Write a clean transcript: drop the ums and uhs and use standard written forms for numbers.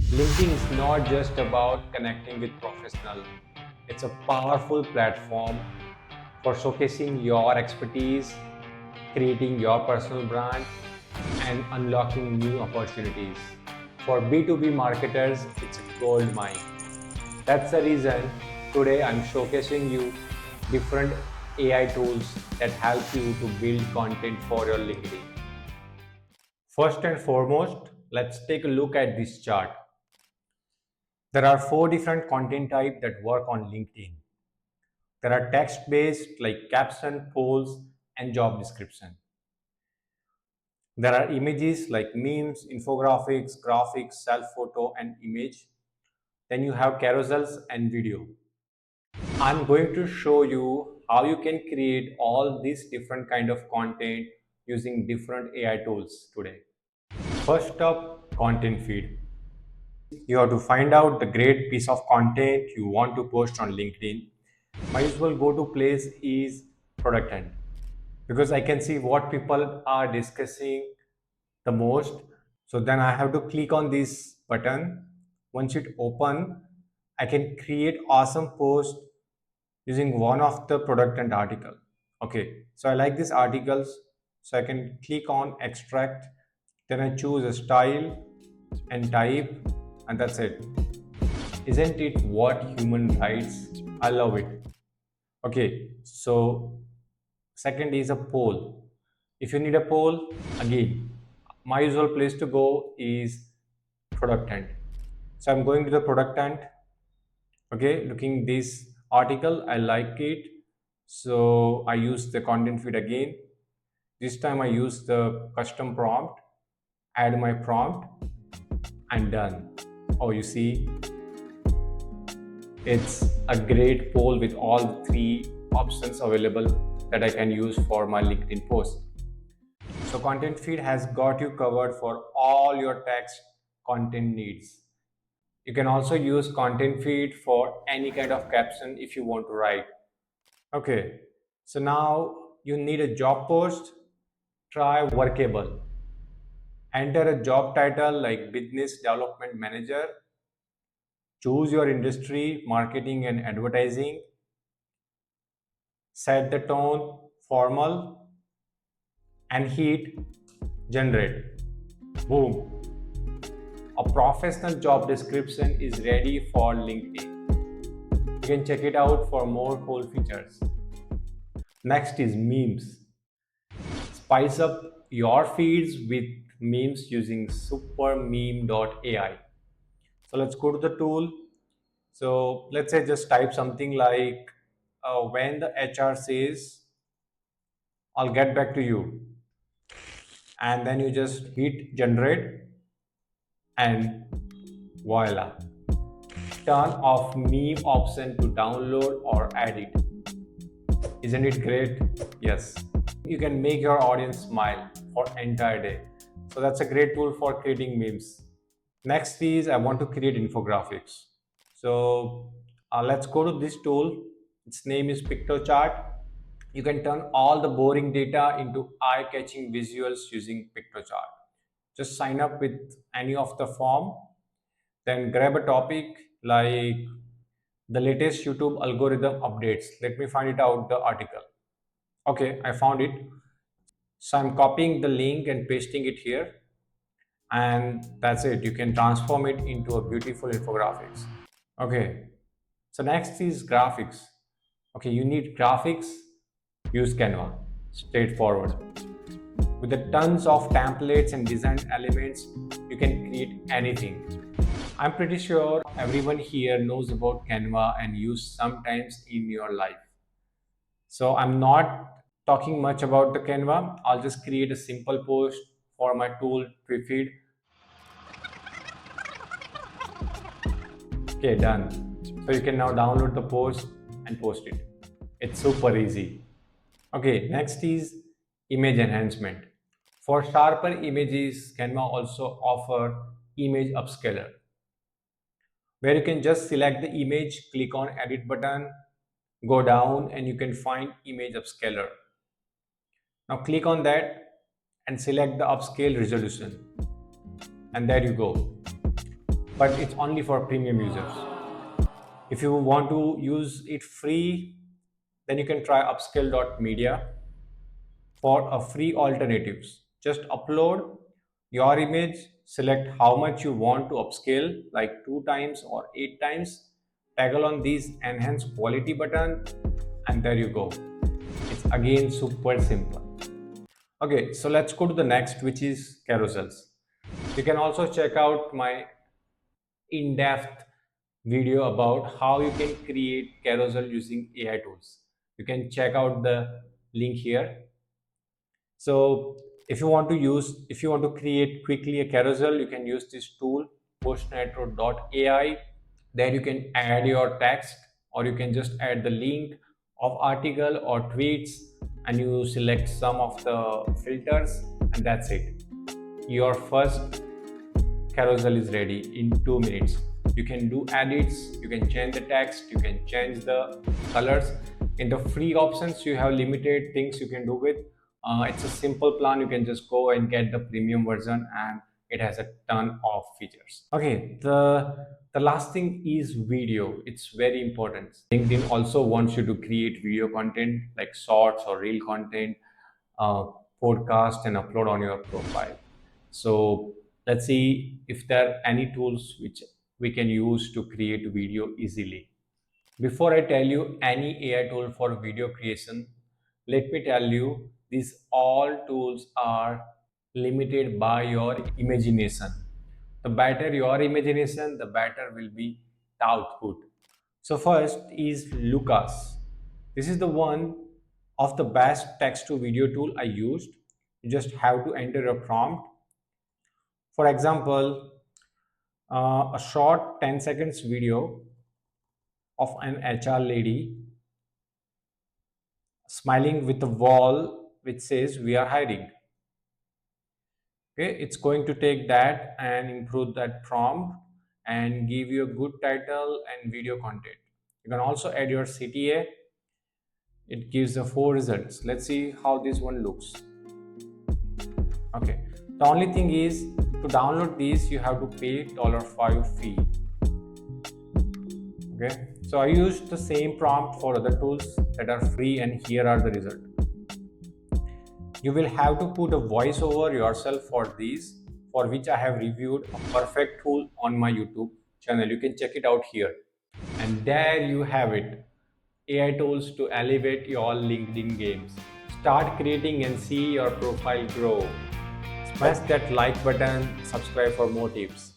LinkedIn is not just about connecting with professionals. It's a powerful platform for showcasing your expertise, creating your personal brand, and unlocking new opportunities. For B2B marketers, it's a gold mine. That's the reason today I'm showcasing you different AI tools that help you to build content for your LinkedIn. First and foremost, let's take a look at this chart. There are four different content types that work on LinkedIn. There are text-based like caption, polls, and job description. There are images like memes, infographics, graphics, self-photo, and image. Then you have carousels and video. I'm going to show you how you can create all these different kind of content using different AI tools today. First up, content feed. You have to find out the great piece of content you want to post on LinkedIn. My usual go-to place is product end because I can see what people are discussing the most. So then I have to click on this button. Once it open, I can create awesome post using one of the product and article. Okay, so I like these articles, so I can click on extract. Then I choose a style and type, and that's it. Isn't it what human writes? I love it. Okay, so second is a poll. If you need a poll, again, my usual place to go is product end. So I'm going to the product end. Okay, looking this article, I like it. So I use the content feed again. This time I use the custom prompt, add my prompt, and done. Oh, you see, it's a great poll with all the three options available that I can use for my LinkedIn post. So content feed has got you covered for all your text content needs. You can also use content feed for any kind of caption if you want to write. Okay, so now you need a job post. Try Workable. Enter a job title like Business Development Manager. Choose your industry, marketing and advertising. Set the tone, formal, and hit generate. Boom. A professional job description is ready for LinkedIn. You can check it out for more cool features. Next is memes. Spice up your feeds with memes using supermeme.ai. So let's go to the tool. So let's say just type something like when the HR says, I'll get back to you. And then you just hit generate and voila. Turn off meme option to download or edit. Isn't it great? Yes. You can make your audience smile for entire day. So that's a great tool for creating memes. Next is I want to create infographics. So let's go to this tool. Its name is PictoChart. You can turn all the boring data into eye-catching visuals using PictoChart. Just sign up with any of the form, then grab a topic like the latest YouTube algorithm updates. Let me find it out the article. Okay, I found it. So I'm copying the link and pasting it here, and that's it. You can transform it into a beautiful infographics. Okay, so next is graphics. Okay, you need graphics, use Canva. Straightforward. With the tons of templates and design elements, you can create anything. I'm pretty sure everyone here knows about Canva and use sometimes in your life. So I'm not talking much about the Canva. I'll just create a simple post for my tool to feed. Okay, done. So you can now download the post and post it. It's super easy. Okay, next is image enhancement. For sharper images, Canva also offer image upscaler, where you can just select the image, click on edit button, go down and you can find image upscaler. Now click on that and select the upscale resolution. And there you go. but it's only for premium users. If you want to use it free, then you can try upscale.media for a free alternatives. Just upload your image, select how much you want to upscale, like 2 times or 8 times, toggle on these enhance quality button, and there you go. It's again super simple. Okay, so let's go to the next, which is carousels. You can also check out my in-depth video about how you can create carousel using AI tools. You can check out the link here. So if you want to create quickly a carousel, you can use this tool postnitro.ai. There you can add your text, or you can just add the link of article or tweets, and you select some of the filters, and that's it. Your first carousel is ready in 2 minutes. You can do edits, you can change the text, you can change the colors. In the free options, you have limited things you can do with. It's a simple plan. You can just go and get the premium version, and it has a ton of features. Okay, the last thing is video. It's very important. LinkedIn also wants you to create video content like shorts or reel content, uh, podcast, and upload on your profile. So let's see if there are any tools which we can use to create video easily. Before I tell you any AI tool for video creation, let me tell you these all tools are limited by your imagination. The better your imagination, the better will be the output. So first is Lucas. This is the one of the best text to video tool I used. You just have to enter a prompt. For example, a short 10 seconds video of an HR lady smiling with a wall which says we are hiring. Okay, it's going to take that and improve that prompt and give you a good title and video content. You can also add your CTA. It gives the 4 results. Let's see how this one looks. Okay, the only thing is to download these you have to pay $5 fee. Okay, so I used the same prompt for other tools that are free, and here are the results. You will have to put a voiceover yourself for these, for which I have reviewed a perfect tool on my YouTube channel. You can check it out here. And there you have it, AI tools to elevate your LinkedIn games. Start creating and see your profile grow. Smash that like button, subscribe for more tips.